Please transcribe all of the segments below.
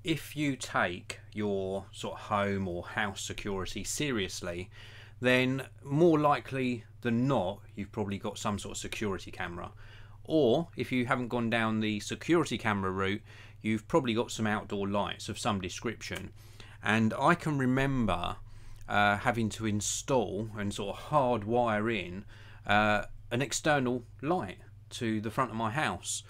if you take your sort of home or house security seriously, then more likely than not you've probably got some sort of security camera. Or if you haven't gone down the security camera route, you've probably got some outdoor lights of some description. And I can remember having to install and sort of hardwire in an external light to the front of my house.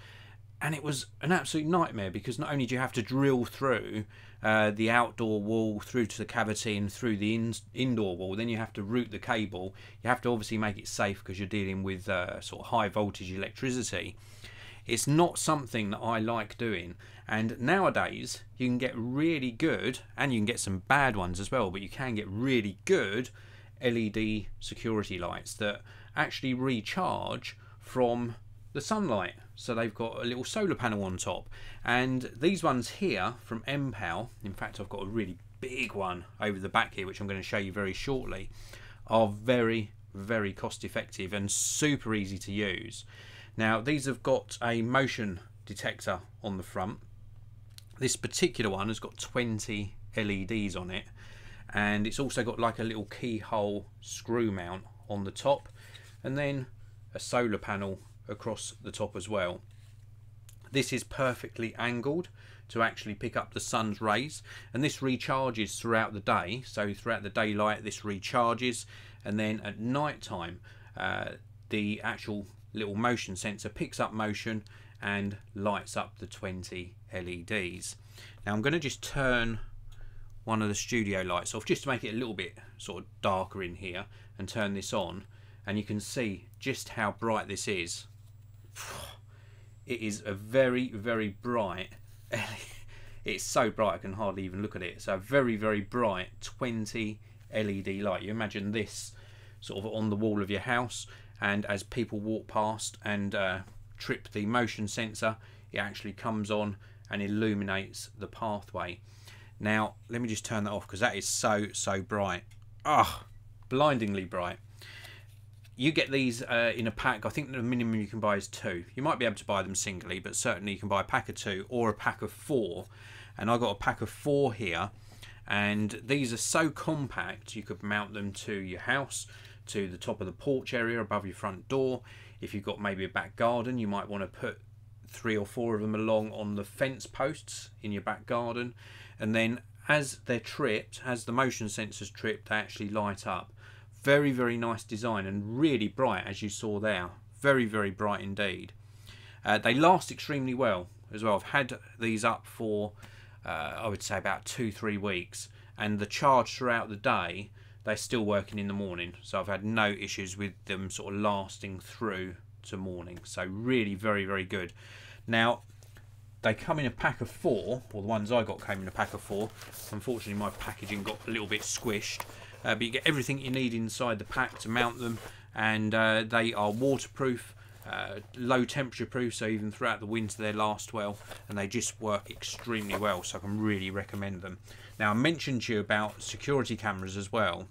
And it was an absolute nightmare, because not only do you have to drill through the outdoor wall through to the cavity and through the indoor wall, then you have to route the cable. You have to obviously make it safe because you're dealing with sort of high voltage electricity. It's not something that I like doing, and nowadays you can get really good, and you can get some bad ones as well, but you can get really good LED security lights that actually recharge from the sunlight. So they've got a little solar panel on top, and these ones here from MPOW, in fact I've got a really big one over the back here which I'm going to show you very shortly, are very, very cost effective and super easy to use. Now these have got a motion detector on the front. This particular one has got 20 LEDs on it, and it's also got like a little keyhole screw mount on the top, and then a solar panel across the top as well. This is perfectly angled to actually pick up the sun's rays, and this recharges throughout the day. So throughout the daylight this recharges, and then at night time the actual little motion sensor picks up motion and lights up the 20 LEDs. Now I'm going to just turn one of the studio lights off just to make it a little bit sort of darker in here, and turn this on, and you can see just how bright this is. It is a very, very bright it's so bright I can hardly even look at it. So a very, very bright 20 LED light. You imagine this sort of on the wall of your house, and as people walk past and trip the motion sensor, it actually comes on and illuminates the pathway. Now let me just turn that off, because that is so bright. Blindingly bright. You get these in a pack. I think the minimum you can buy is 2. You might be able to buy them singly, but certainly you can buy a pack of 2 or a pack of 4. And I got a pack of 4 here, and these are so compact you could mount them to your house, to the top of the porch area above your front door. If you've got maybe a back garden, you might want to put 3 or 4 of them along on the fence posts in your back garden, and then as they're tripped, as the motion sensors trip, they actually light up. Very, very nice design, and really bright, as you saw there. Very, very bright indeed. They last extremely well as well. I've had these up for I would say about 2-3 weeks, and the charge throughout the day, they're still working in the morning, so I've had no issues with them sort of lasting through to morning. So really very, very good. Now they come in a pack of 4, or the ones I got came in a pack of 4. Unfortunately my packaging got a little bit squished. But you get everything you need inside the pack to mount them, and they are waterproof, low temperature proof, so even throughout the winter they last well, and they just work extremely well, so I can really recommend them. Now I mentioned to you about security cameras as well.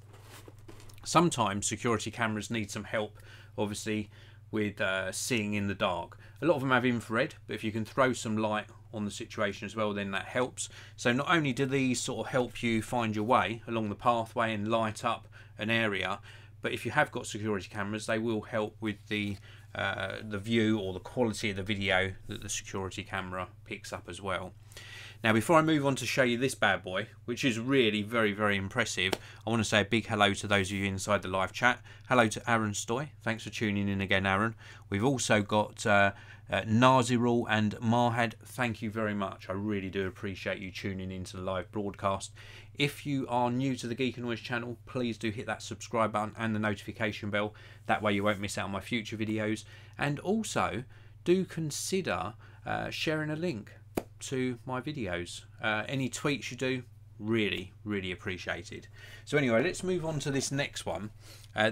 Sometimes security cameras need some help, obviously, with seeing in the dark. A lot of them have infrared, but if you can throw some light on the situation as well, then that helps. So not only do these sort of help you find your way along the pathway and light up an area, but if you have got security cameras, they will help with the view or the quality of the video that the security camera picks up as well. Now before I move on to show you this bad boy, which is really very, very impressive, I want to say a big hello to those of you inside the live chat. Hello to Aaron Stoy, thanks for tuning in again, Aaron. We've also got Nazirul and Mahad, thank you very much. I really do appreciate you tuning into the live broadcast. If you are new to the Geekanoids channel, please do hit that subscribe button and the notification bell. That way you won't miss out on my future videos. And also do consider sharing a link to my videos. Any tweets you do, really, really appreciated. So anyway, let's move on to this next one.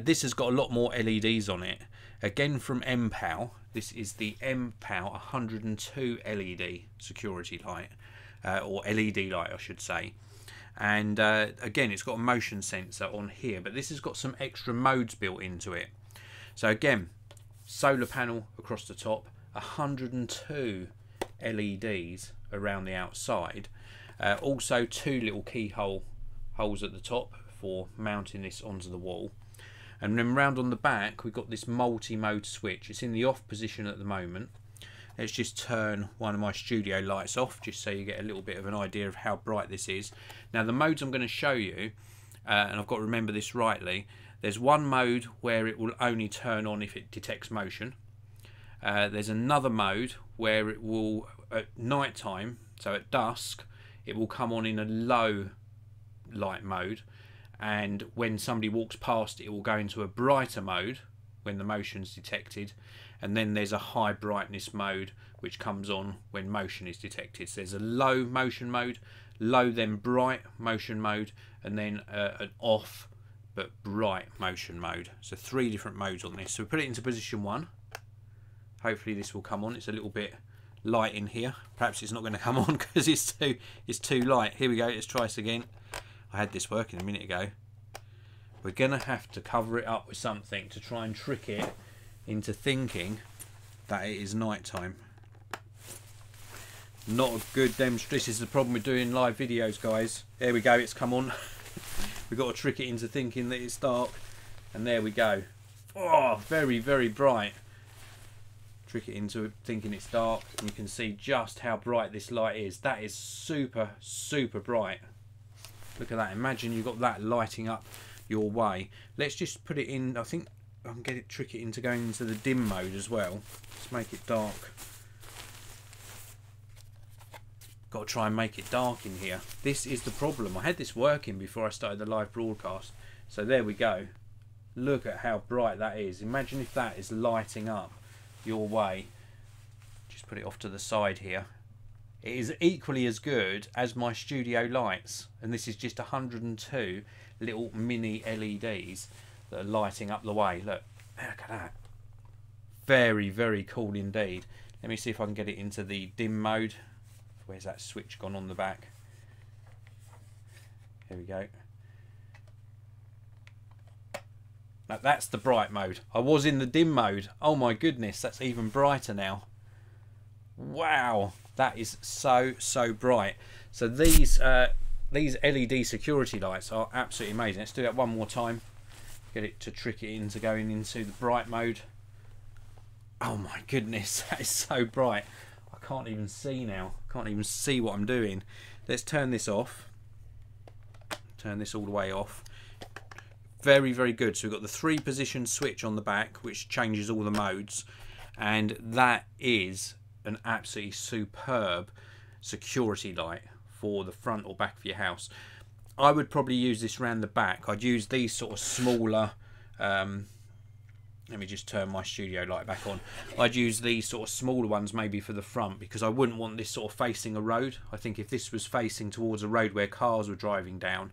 This has got a lot more LEDs on it. Again from MPOW. This is the MPOW 102 LED security light, or LED light I should say. And again, it's got a motion sensor on here, but this has got some extra modes built into it. So again, solar panel across the top, 102 LEDs around the outside, Also 2 little keyhole holes at the top for mounting this onto the wall. And then round on the back we've got this multi-mode switch. It's in the off position at the moment. Let's just turn one of my studio lights off just so you get a little bit of an idea of how bright this is. Now the modes I'm going to show you, and I've got to remember this rightly, there's one mode where it will only turn on if it detects motion. There's another mode where it will, at night time, so at dusk, it will come on in a low light mode, and when somebody walks past it will go into a brighter mode when the motion's detected, and then there's a high brightness mode which comes on when motion is detected. So there's a low motion mode, low then bright motion mode, and then an off but bright motion mode. So 3 different modes on this. So we put it into position 1. Hopefully this will come on. It's a little bit light in here. Perhaps it's not going to come on because it's too light. Here we go. Let's try this again. I had this working a minute ago. We're going to have to cover it up with something to try and trick it into thinking that it is night time. Not a good demonstration. This is the problem with doing live videos, guys. There we go. It's come on. We've got to trick it into thinking that it's dark. And there we go. Oh, very, very bright. Trick it into thinking it's dark, and you can see just how bright this light is. That is super, super bright. Look at that. Imagine you've got that lighting up your way. Let's just put it in. I think I can trick it into going into the dim mode as well. Let's make it dark. Got to try and make it dark in here. This is the problem. I had this working before I started the live broadcast. So there we go. Look at how bright that is. Imagine if that is lighting up your way. Just put it off to the side here. It is equally as good as my studio lights, and this is just 102 little mini LEDs that are lighting up the way. Look at that. Very, very cool indeed. Let me see if I can get it into the dim mode. Where's that switch gone on the back? Here we go. Now that's the bright mode. I was in the dim mode. Oh my goodness, that's even brighter now. Wow, that is so bright. So these LED security lights are absolutely amazing. Let's do that one more time. Get it to trick it into going into the bright mode. Oh my goodness, that is so bright. I can't even see now. Can't even see what I'm doing. Let's turn this off. Turn this all the way off. Very, very good. So we've got the 3-position switch on the back, which changes all the modes, and that is an absolutely superb security light for the front or back of your house. I would probably use this around the back. I'd use these sort of smaller, let me just turn my studio light back on. I'd use these sort of smaller ones maybe for the front, because I wouldn't want this sort of facing a road. I think if this was facing towards a road where cars were driving down,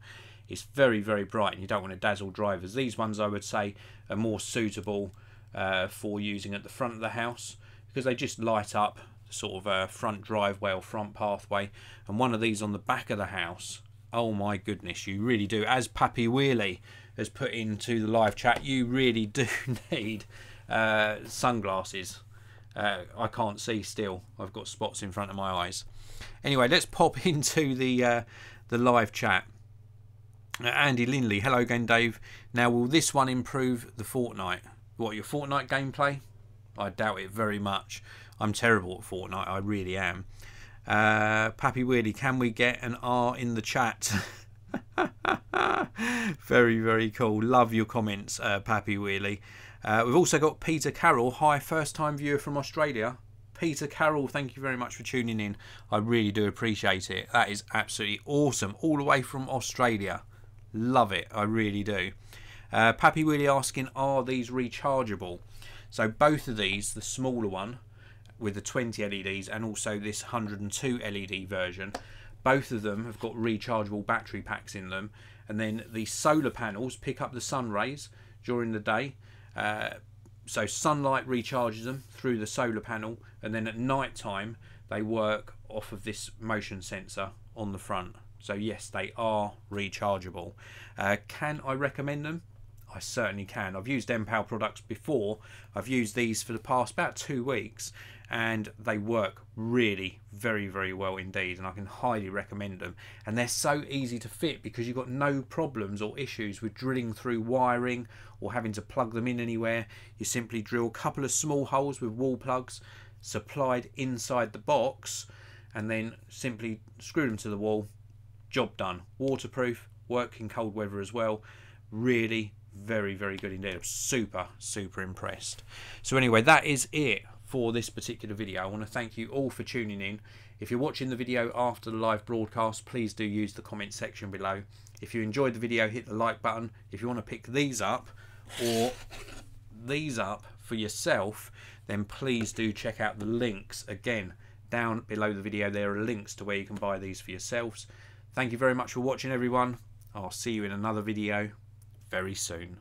it's very, very bright and you don't want to dazzle drivers. These ones I would say are more suitable for using at the front of the house, because they just light up the sort of front driveway or front pathway. And one of these on the back of the house, oh my goodness, you really do. As Pappy Wheelie has put into the live chat, you really do need sunglasses. I can't see still. I've got spots in front of my eyes. Anyway, let's pop into the live chat. Andy Lindley, hello again, Dave. Now, will this one improve the Fortnite? What, your Fortnite gameplay? I doubt it very much. I'm terrible at Fortnite, I really am. Pappy Weirdy, can we get an R in the chat? Very, very cool. Love your comments, Pappy Weirly. We've also got Peter Carroll. Hi, first time viewer from Australia. Peter Carroll, thank you very much for tuning in. I really do appreciate it. That is absolutely awesome. All the way from Australia. Love it, I really do. Pappy Willie asking, are these rechargeable? So both of these, the smaller one with the 20 LEDs and also this 102 LED version, both of them have got rechargeable battery packs in them, and then the solar panels pick up the sun rays during the day, so sunlight recharges them through the solar panel, and then at night time they work off of this motion sensor on the front. So yes, they are rechargeable. Can I recommend them? I certainly can. I've used MPOW products before. I've used these for the past about 2 weeks, and they work really very, very well indeed, and I can highly recommend them. And they're so easy to fit because you've got no problems or issues with drilling through wiring or having to plug them in anywhere. You simply drill a couple of small holes with wall plugs supplied inside the box, and then simply screw them to the wall. Job done. Waterproof, work in cold weather as well. Really very, very good indeed. I'm super impressed. So anyway, that is it for this particular video. I want to thank you all for tuning in. If you're watching the video after the live broadcast, please do use the comment section below. If you enjoyed the video, hit the like button. If you want to pick these up or these up for yourself, then please do check out the links. Again, down below the video there are links to where you can buy these for yourselves. Thank you very much for watching, everyone. I'll see you in another video very soon.